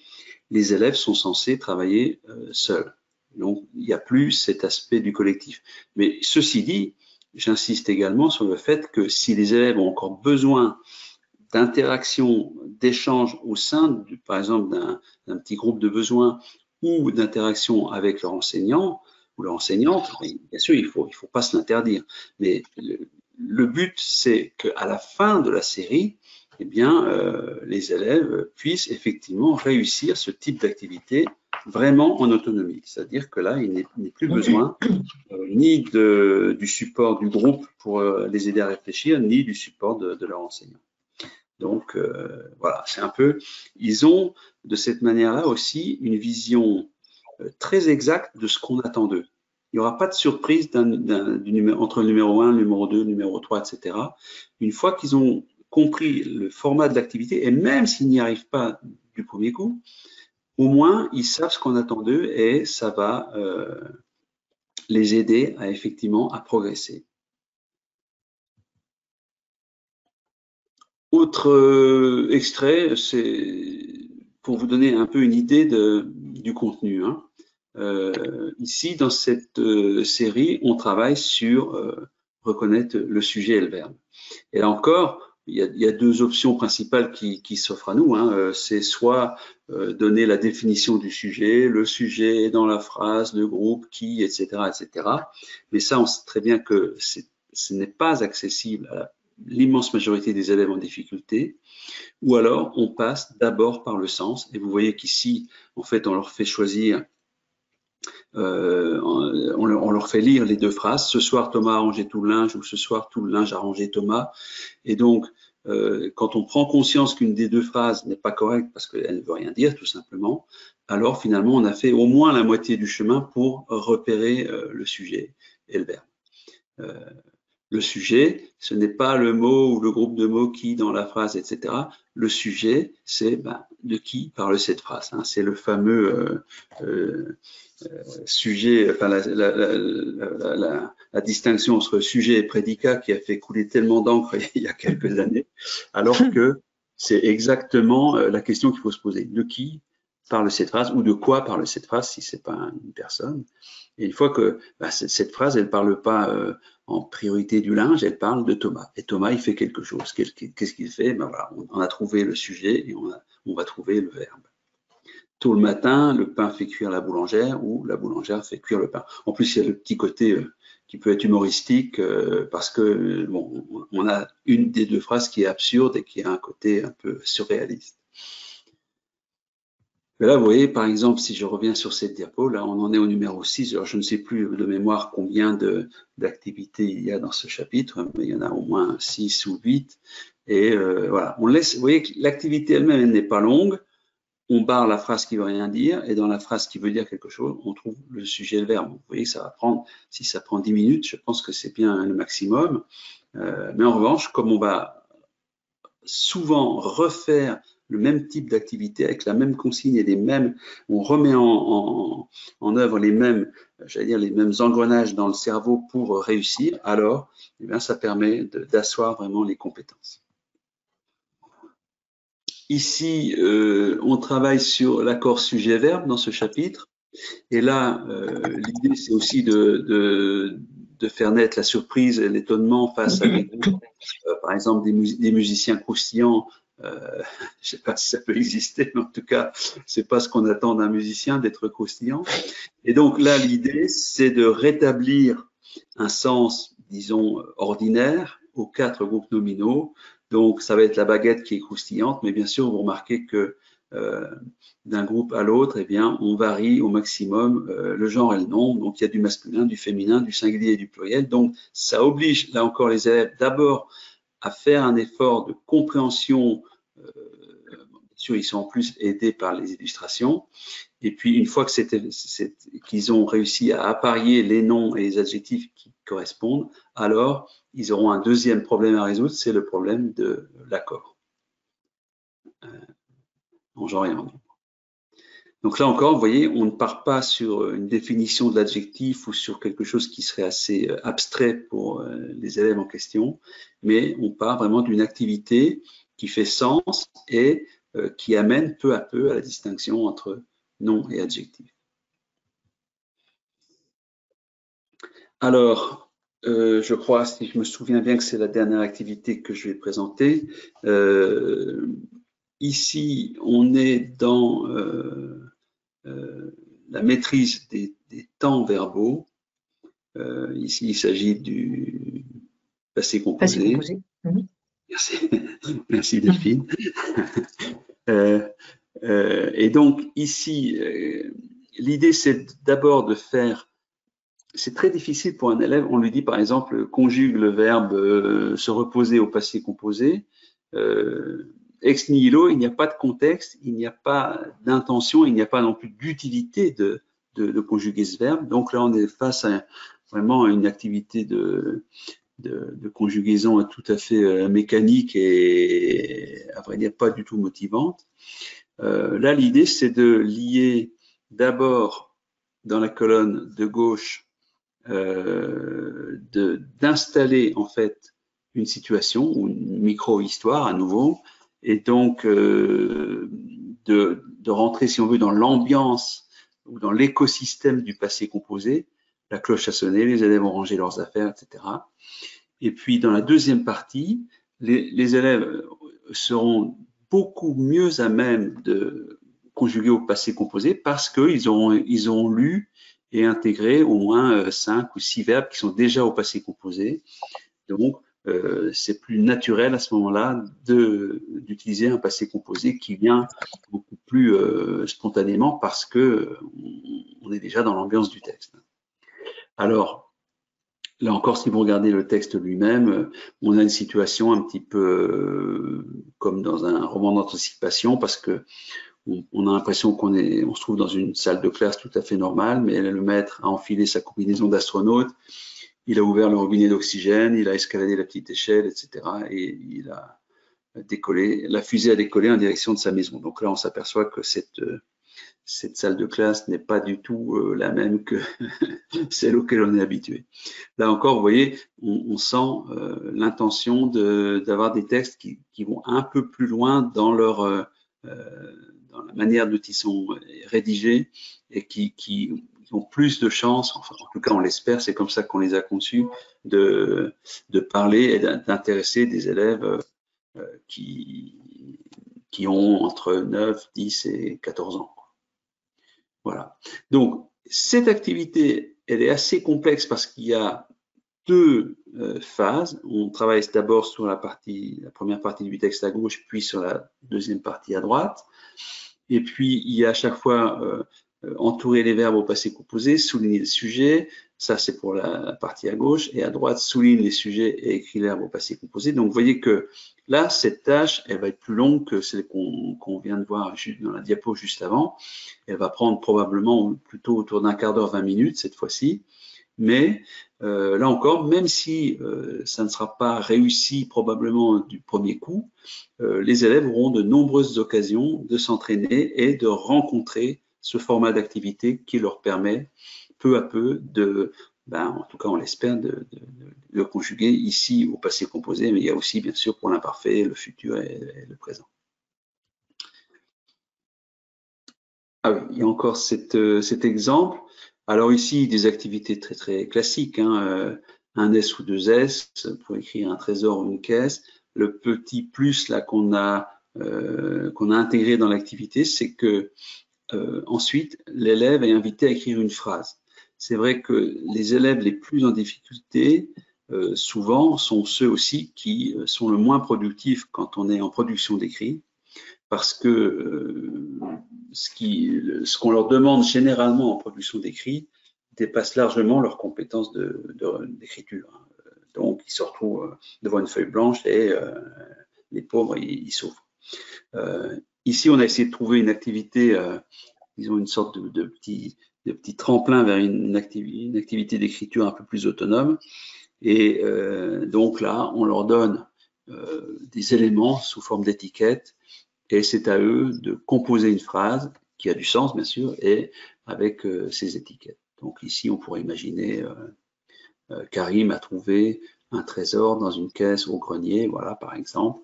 les élèves sont censés travailler seuls. Donc, il n'y a plus cet aspect du collectif. Mais ceci dit, j'insiste également sur le fait que si les élèves ont encore besoin d'interaction, d'échange au sein, par exemple, d'un petit groupe de besoins ou d'interaction avec leur enseignant ou leur enseignante, bien sûr, il faut pas se l'interdire. Mais le but, c'est qu'à la fin de la série, eh bien, les élèves puissent effectivement réussir ce type d'activité vraiment en autonomie. C'est-à-dire que là, il n'est plus besoin ni du support du groupe pour les aider à réfléchir, ni du support de leur enseignant. Donc, voilà, c'est un peu… Ils ont, de cette manière-là aussi, une vision très exacte de ce qu'on attend d'eux. Il n'y aura pas de surprise entre le numéro 1, le numéro 2, le numéro 3, etc. Une fois qu'ils ont compris le format de l'activité, et même s'ils n'y arrivent pas du premier coup, au moins, ils savent ce qu'on attend d'eux et ça va les aider à effectivement à progresser. Autre extrait, c'est pour vous donner un peu une idée du contenu. Hein. Ici, dans cette série, on travaille sur reconnaître le sujet et le verbe. Et là encore, il y a deux options principales qui s'offrent à nous. Hein. C'est soit donner la définition du sujet, le sujet dans la phrase, le groupe, qui, etc., etc. Mais ça, on sait très bien que ce n'est pas accessible à l'immense majorité des élèves en difficulté. Ou alors, on passe d'abord par le sens. Et vous voyez qu'ici, en fait, on leur fait choisir on leur fait lire les deux phrases. Ce soir, Thomas a rangé tout le linge, ou ce soir, tout le linge a rangé Thomas. Et donc, quand on prend conscience qu'une des deux phrases n'est pas correcte parce qu'elle ne veut rien dire, tout simplement, alors finalement, on a fait au moins la moitié du chemin pour repérer le sujet et le verbe. Le sujet, ce n'est pas le mot ou le groupe de mots qui dans la phrase, etc. Le sujet, c'est de qui parle cette phrase. Hein. C'est le fameux sujet, enfin la distinction entre sujet et prédicat qui a fait couler tellement d'encre il y a quelques années, alors que c'est exactement la question qu'il faut se poser. De qui parle cette phrase ou de quoi parle cette phrase si c'est pas une personne. Et une fois que cette phrase, elle parle pas en priorité du linge, elle parle de Thomas. Et Thomas, il fait quelque chose. Qu'est-ce qu'il fait? Voilà, on a trouvé le sujet et on va trouver le verbe. Tôt le matin, le pain fait cuire la boulangère ou la boulangère fait cuire le pain. En plus, il y a le petit côté qui peut être humoristique parce que bon, on a une des deux phrases qui est absurde et qui a un côté un peu surréaliste. Mais là, vous voyez, par exemple, si je reviens sur cette diapo, là, on en est au numéro 6. Alors, je ne sais plus de mémoire combien d'activités il y a dans ce chapitre, mais il y en a au moins 6 ou 8. Et voilà, on laisse, vous voyez que l'activité elle-même, elle n'est pas longue. On barre la phrase qui veut rien dire, et dans la phrase qui veut dire quelque chose, on trouve le sujet et le verbe. Vous voyez, ça va prendre, si ça prend 10 minutes, je pense que c'est bien le maximum. Mais en revanche, comme on va souvent refaire le même type d'activité avec la même consigne et on remet en œuvre les mêmes, j'allais dire, les mêmes engrenages dans le cerveau pour réussir, alors, eh bien, ça permet d'asseoir vraiment les compétences. Ici, on travaille sur l'accord sujet-verbe dans ce chapitre. Et là, l'idée, c'est aussi de faire naître la surprise et l'étonnement face à des groupes, par exemple des musiciens croustillants. Je ne sais pas si ça peut exister, mais en tout cas, c'est pas ce qu'on attend d'un musicien, d'être croustillant. Et donc là, l'idée, c'est de rétablir un sens, disons, ordinaire aux 4 groupes nominaux. Donc, ça va être la baguette qui est croustillante, mais bien sûr, vous remarquez que d'un groupe à l'autre, eh bien, on varie au maximum le genre et le nombre. Donc, il y a du masculin, du féminin, du singulier et du pluriel. Donc, ça oblige, là encore, les élèves d'abord à faire un effort de compréhension. Bien sûr, ils sont en plus aidés par les illustrations. Et puis, une fois qu'ils ont réussi à apparier les noms et les adjectifs qui correspondent, alors ils auront un deuxième problème à résoudre, c'est le problème de l'accord en genre et en nombre. Donc là encore, vous voyez, on ne part pas sur une définition de l'adjectif ou sur quelque chose qui serait assez abstrait pour les élèves en question, mais on part vraiment d'une activité qui fait sens et qui amène peu à peu à la distinction entre nom et adjectif. Alors, je crois, si je me souviens bien, que c'est la dernière activité que je vais présenter. Ici, on est dans la maîtrise des temps verbaux. Ici, il s'agit du passé composé. Passé composé. Mmh. Merci, merci Delphine. Et donc ici, l'idée c'est d'abord de faire. C'est très difficile pour un élève. On lui dit par exemple conjugue le verbe se reposer au passé composé. ex nihilo, il n'y a pas de contexte, il n'y a pas d'intention, il n'y a pas non plus d'utilité de conjuguer ce verbe. Donc là, on est face à vraiment une activité de conjugaison tout à fait mécanique et, à vrai dire, pas du tout motivante. Là, l'idée, c'est de lier d'abord dans la colonne de gauche, d'installer en fait une situation ou une micro-histoire à nouveau, et donc de rentrer, si on veut, dans l'ambiance ou dans l'écosystème du passé composé. La cloche a sonné, les élèves ont rangé leurs affaires, etc. Et puis dans la deuxième partie, les élèves seront beaucoup mieux à même de conjuguer au passé composé parce qu'ils auront lu et intégré au moins 5 ou 6 verbes qui sont déjà au passé composé. Donc, c'est plus naturel à ce moment-là d'utiliser un passé composé qui vient beaucoup plus spontanément parce que on est déjà dans l'ambiance du texte. Alors, là encore, si vous regardez le texte lui-même, on a une situation un petit peu comme dans un roman d'anticipation parce que on a l'impression qu'on se trouve dans une salle de classe tout à fait normale, mais le maître a enfilé sa combinaison d'astronaute, il a ouvert le robinet d'oxygène, il a escaladé la petite échelle, etc. Et il a décollé, la fusée a décollé en direction de sa maison. Donc là, on s'aperçoit que cette salle de classe n'est pas du tout la même que celle auquel on est habitué. Là encore, vous voyez, on sent l'intention d'avoir des textes qui vont un peu plus loin dans leur dans la manière dont ils sont rédigés et qui ont plus de chances, enfin, en tout cas on l'espère, c'est comme ça qu'on les a conçus, de parler et d'intéresser des élèves qui ont entre 9, 10 et 14 ans. Voilà. Donc, cette activité, elle est assez complexe parce qu'il y a deux phases. On travaille d'abord sur la première partie du texte à gauche, puis sur la deuxième partie à droite. Et puis, il y a à chaque fois entourer les verbes au passé composé, souligner le sujet. Ça, c'est pour la partie à gauche. Et à droite, souligne les sujets et écrit les verbes au passé composé. Donc, vous voyez que là, cette tâche, elle va être plus longue que celle qu'on vient de voir dans la diapo juste avant. Elle va prendre probablement plutôt autour d'un quart d'heure, 20 minutes cette fois-ci. Mais là encore, même si ça ne sera pas réussi probablement du premier coup, les élèves auront de nombreuses occasions de s'entraîner et de rencontrer ce format d'activité qui leur permet peu à peu en tout cas on l'espère, de conjuguer ici au passé composé, mais il y a aussi bien sûr pour l'imparfait, le futur et le présent. Ah oui, il y a encore cet exemple. Alors ici, des activités très très classiques, hein, un S ou deux S pour écrire un trésor ou une caisse. Le petit plus là qu'on a intégré dans l'activité, c'est que ensuite l'élève est invité à écrire une phrase. C'est vrai que les élèves les plus en difficulté souvent sont ceux aussi qui sont le moins productifs quand on est en production d'écrit, parce que ce qu'on leur demande généralement en production d'écrit dépasse largement leurs compétences d'écriture. Donc, ils se retrouvent devant une feuille blanche et les pauvres, ils souffrent. Ici, on a essayé de trouver une activité, disons une sorte de petit tremplin vers une activité d'écriture un peu plus autonome. Et donc là, on leur donne des éléments sous forme d'étiquettes et c'est à eux de composer une phrase qui a du sens, bien sûr, et avec ces étiquettes. Donc ici, on pourrait imaginer Karim a trouvé un trésor dans une caisse au grenier, voilà, par exemple.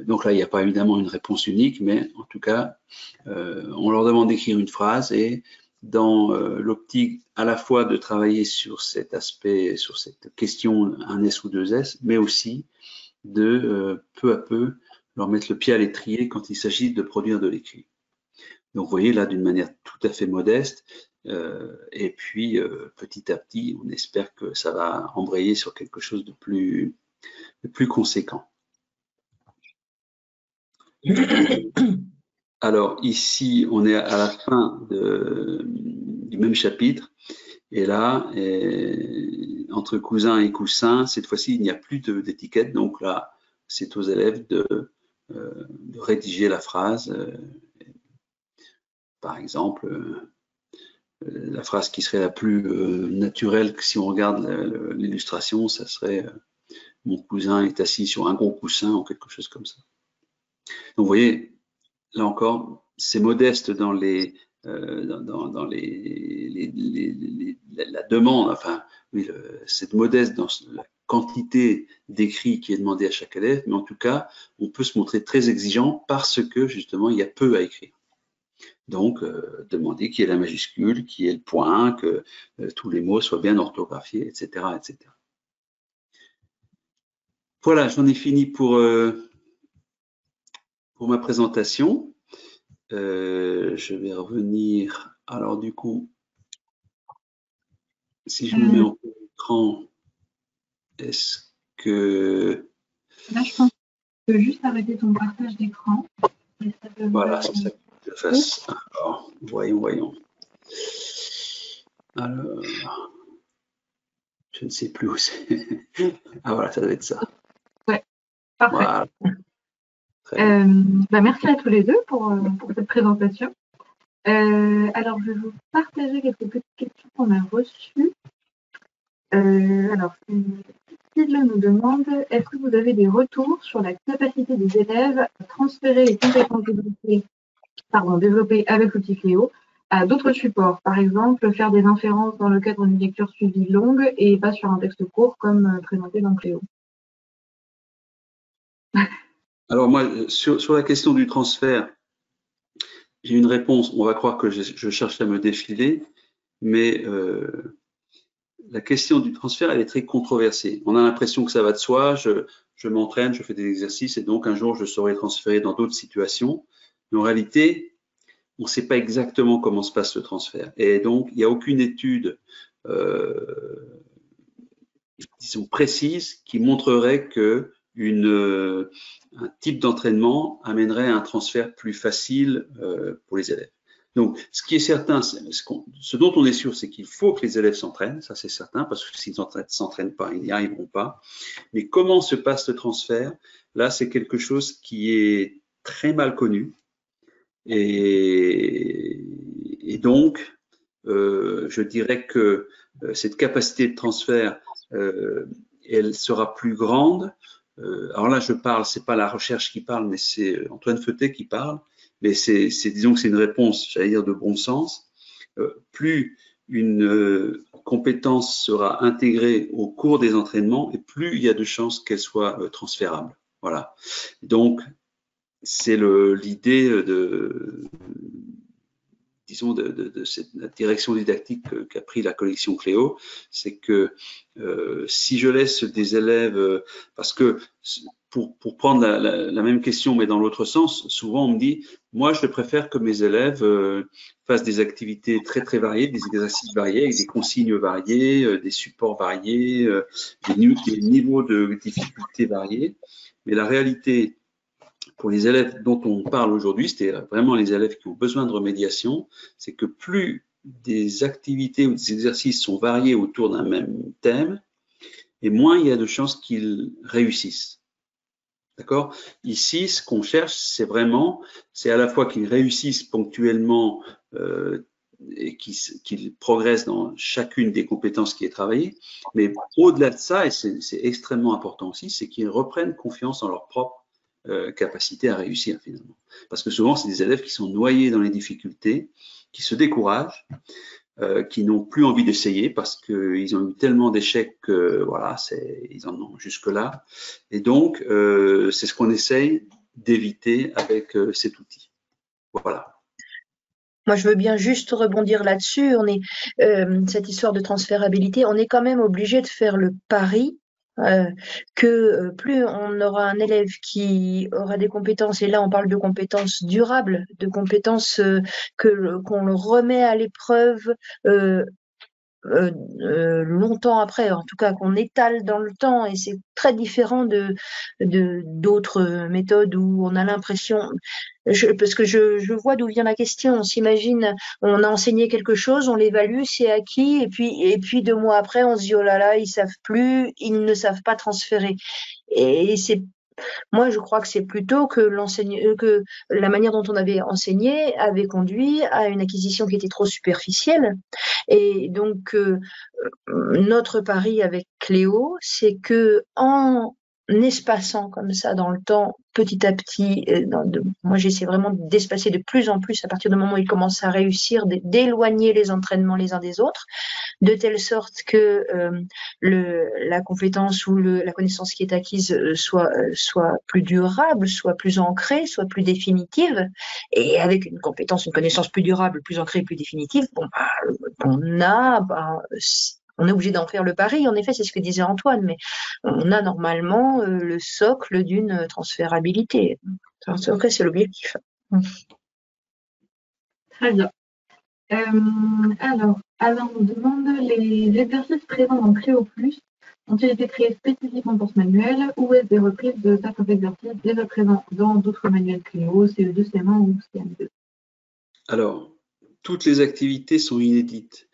Donc là, il n'y a pas évidemment une réponse unique, mais en tout cas, on leur demande d'écrire une phrase et dans l'optique à la fois de travailler sur cet aspect, sur cette question, un S ou deux S, mais aussi de peu à peu leur mettre le pied à l'étrier quand il s'agit de produire de l'écrit. Donc vous voyez là d'une manière tout à fait modeste, et puis petit à petit on espère que ça va embrayer sur quelque chose de plus conséquent. Alors ici on est à la fin du même chapitre, et là entre cousin et coussin, cette fois-ci il n'y a plus d'étiquette, donc là c'est aux élèves de rédiger la phrase. Par exemple, la phrase qui serait la plus naturelle, si on regarde l'illustration, ça serait mon cousin est assis sur un gros coussin ou quelque chose comme ça. Donc vous voyez, là encore, c'est modeste dans les dans la demande, enfin, oui, c'est modeste dans la quantité d'écrits qui est demandé à chaque élève, mais en tout cas, on peut se montrer très exigeant parce que justement, il y a peu à écrire. Donc, demander qui est la majuscule, qui est le point, que tous les mots soient bien orthographiés, etc., etc. Voilà, j'en ai fini pour ma présentation. Je vais revenir. Alors, du coup, si je me mets en écran, est-ce que... Là, je pense que tu peux juste arrêter ton partage d'écran. Voilà, c'est ça que je fasse. Alors, voyons. Alors, je ne sais plus où c'est. Ah voilà, ça doit être ça. Ouais, parfait. Voilà. Merci à tous les deux pour cette présentation. Alors, je vais vous partager quelques petites questions qu'on a reçues. Alors, Sidle nous demande, est-ce que vous avez des retours sur la capacité des élèves à transférer les compétences développées avec l'outil Cléo à d'autres supports? Par exemple, faire des inférences dans le cadre d'une lecture suivie longue et pas sur un texte court comme présenté dans Cléo. Alors moi, sur la question du transfert, j'ai une réponse. On va croire que je cherche à me défiler, mais la question du transfert, elle est très controversée. On a l'impression que ça va de soi, je m'entraîne, je fais des exercices et donc un jour je saurai transférer dans d'autres situations. Mais en réalité, on ne sait pas exactement comment se passe le transfert. Et donc, il n'y a aucune étude, disons, précise qui montrerait que un type d'entraînement amènerait à un transfert plus facile pour les élèves. Donc, ce qui est certain, ce dont on est sûr, c'est qu'il faut que les élèves s'entraînent, ça c'est certain, parce que s'ils ne s'entraînent pas, ils n'y arriveront pas. Mais comment se passe le transfert? Là, c'est quelque chose qui est très mal connu. Et donc, je dirais que cette capacité de transfert, elle sera plus grande. Alors là, c'est pas la recherche qui parle, mais c'est Antoine Feutet qui parle. Mais disons que c'est une réponse, j'allais dire, de bon sens. Plus une compétence sera intégrée au cours des entraînements, et plus il y a de chances qu'elle soit transférable. Voilà. Donc, c'est l'idée disons, de cette direction didactique qu'a pris la collection Cléo, c'est que si je laisse des élèves, parce que pour prendre la même question mais dans l'autre sens, souvent on me dit, moi je préfère que mes élèves fassent des activités très très variées, des exercices variés, avec des consignes variées, des supports variés, des niveaux de difficulté variés. Mais la réalité, pour les élèves dont on parle aujourd'hui, c'est vraiment les élèves qui ont besoin de remédiation, c'est que plus des activités ou des exercices sont variés autour d'un même thème, et moins il y a de chances qu'ils réussissent. D'accord? Ici, ce qu'on cherche, c'est à la fois qu'ils réussissent ponctuellement et qu'ils progressent dans chacune des compétences qui est travaillée, mais au-delà de ça, et c'est extrêmement important aussi, c'est qu'ils reprennent confiance en leur propre capacité à réussir finalement. Parce que souvent, c'est des élèves qui sont noyés dans les difficultés, qui se découragent, qui n'ont plus envie d'essayer parce qu'ils ont eu tellement d'échecs que voilà, ils en ont jusque-là. Et donc, c'est ce qu'on essaye d'éviter avec cet outil. Voilà. Moi, je veux bien juste rebondir là-dessus. Cette histoire de transférabilité, on est quand même obligé de faire le pari que plus on aura un élève qui aura des compétences, et là on parle de compétences durables, de compétences qu'on le remet à l'épreuve longtemps après, en tout cas qu'on étale dans le temps, et c'est très différent d'autres méthodes où on a l'impression, parce que je vois d'où vient la question. On s'imagine, on a enseigné quelque chose, on l'évalue, c'est acquis, et puis 2 mois après, on se dit oh là là, ils savent plus, ils ne savent pas transférer. Et Moi, je crois que c'est plutôt que que la manière dont on avait enseigné avait conduit à une acquisition qui était trop superficielle. Et donc, notre pari avec Cléo, c'est que en espaçant comme ça dans le temps, petit à petit, moi j'essaie vraiment d'espacer de plus en plus à partir du moment où il commence à réussir, d'éloigner les entraînements les uns des autres, de telle sorte que la compétence ou la connaissance qui est acquise soit plus durable, soit plus ancrée, soit plus définitive. Et avec une compétence, une connaissance plus durable, plus ancrée, plus définitive, on est obligé d'en faire le pari. En effet, c'est ce que disait Antoine, mais on a normalement le socle d'une transférabilité. En tout cas, c'est l'objectif. Très bien. Alors, Alain nous demande les exercices présents dans Cléo Plus ont-ils été créés spécifiquement pour ce manuel ou est-ce des reprises de certains exercices déjà présents dans d'autres manuels Cléo, CE2, CM1 ou CM2? Alors, toutes les activités sont inédites.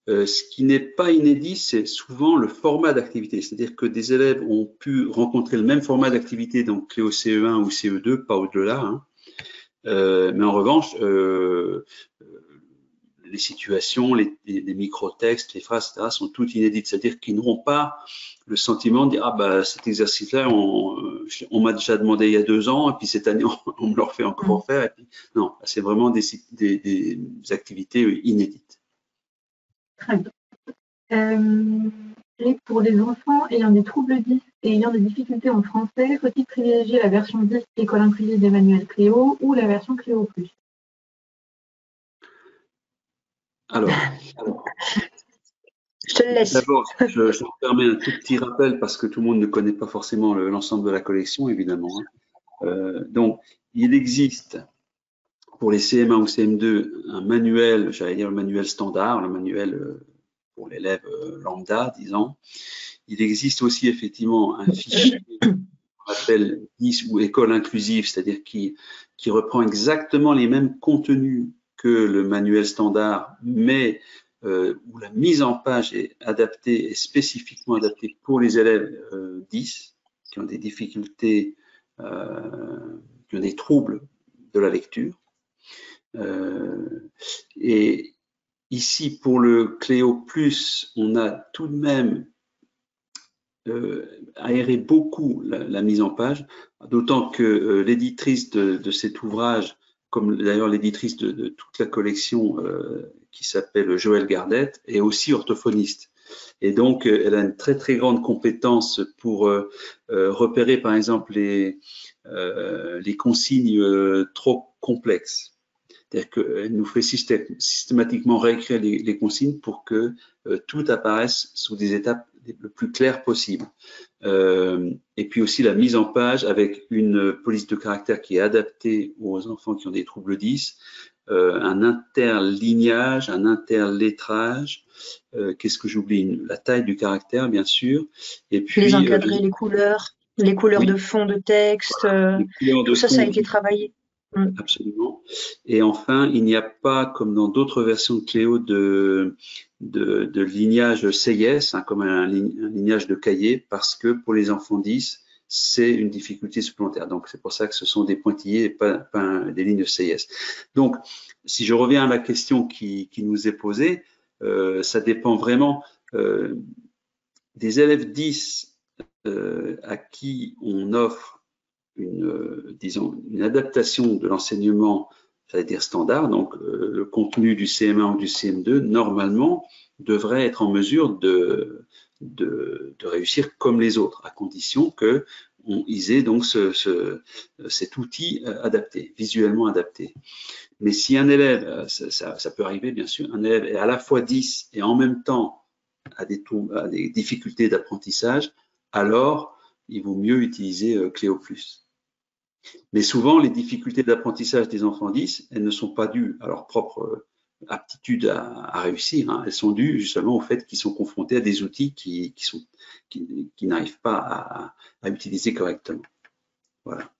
Ce qui n'est pas inédit, c'est souvent le format d'activité. C'est-à-dire que des élèves ont pu rencontrer le même format d'activité dans Cléo CE1 ou CE2, pas au-delà. Hein. Mais en revanche, les situations, les micro-textes, les phrases, etc., sont toutes inédites. C'est-à-dire qu'ils n'auront pas le sentiment de dire « Ah, bah, cet exercice-là, on m'a déjà demandé il y a 2 ans, et puis cette année, on me le refait encore faire. » Et puis, non, c'est vraiment des activités inédites. Très bien. Et pour les enfants ayant des troubles 10 et ayant des difficultés en français, faut-il privilégier la version 10 École inclusive des manuels Cléo ou la version Cléo Plus? Alors, je te le laisse. D'abord, je me permets un tout petit rappel parce que tout le monde ne connaît pas forcément l'ensemble de la collection, évidemment. Hein. Donc, il existe pour les CM1 ou CM2 un manuel, j'allais dire le manuel standard, le manuel pour l'élève lambda, disons. Il existe aussi effectivement un fichier qu'on appelle 10 ou école inclusive, c'est-à-dire qui reprend exactement les mêmes contenus que le manuel standard, mais où la mise en page est adaptée, est spécifiquement adaptée pour les élèves 10 qui ont des difficultés, qui ont des troubles de la lecture. Et ici, pour le Cléo Plus, on a tout de même aéré beaucoup la mise en page, d'autant que l'éditrice de cet ouvrage, comme d'ailleurs l'éditrice de toute la collection qui s'appelle Joëlle Gardette, est aussi orthophoniste. Et donc, elle a une très très grande compétence pour repérer par exemple les consignes trop complexes. C'est-à-dire qu'elle nous fait systématiquement réécrire les consignes pour que tout apparaisse sous des étapes le plus claires possible. Et puis aussi la mise en page avec une police de caractère qui est adaptée aux enfants qui ont des troubles 10, un interlignage, un interlettrage, qu'est-ce que j'oublie? La taille du caractère, bien sûr. Et puis, les encadrer, les couleurs oui, de fond de texte, tout ça, ça a été travaillé. Absolument. Et enfin, il n'y a pas, comme dans d'autres versions de Cléo, de lignage CIS, hein, comme un lignage de cahier, parce que pour les enfants 10, c'est une difficulté supplémentaire. Donc, c'est pour ça que ce sont des pointillés et pas des lignes de CIS. Donc, si je reviens à la question qui nous est posée, ça dépend vraiment des élèves 10 à qui on offre disons, une adaptation de l'enseignement, c'est-à-dire standard, donc le contenu du CM1 ou du CM2, normalement, devrait être en mesure de réussir comme les autres, à condition qu'ils aient donc cet outil adapté, visuellement adapté. Mais si un élève, ça peut arriver bien sûr, un élève est à la fois 10 et en même temps a des difficultés d'apprentissage, alors il vaut mieux utiliser Cléo Plus. Mais souvent, les difficultés d'apprentissage des enfants 10, elles ne sont pas dues à leur propre aptitude à réussir. Hein. Elles sont dues justement au fait qu'ils sont confrontés à des outils qui n'arrivent pas à utiliser correctement. Voilà.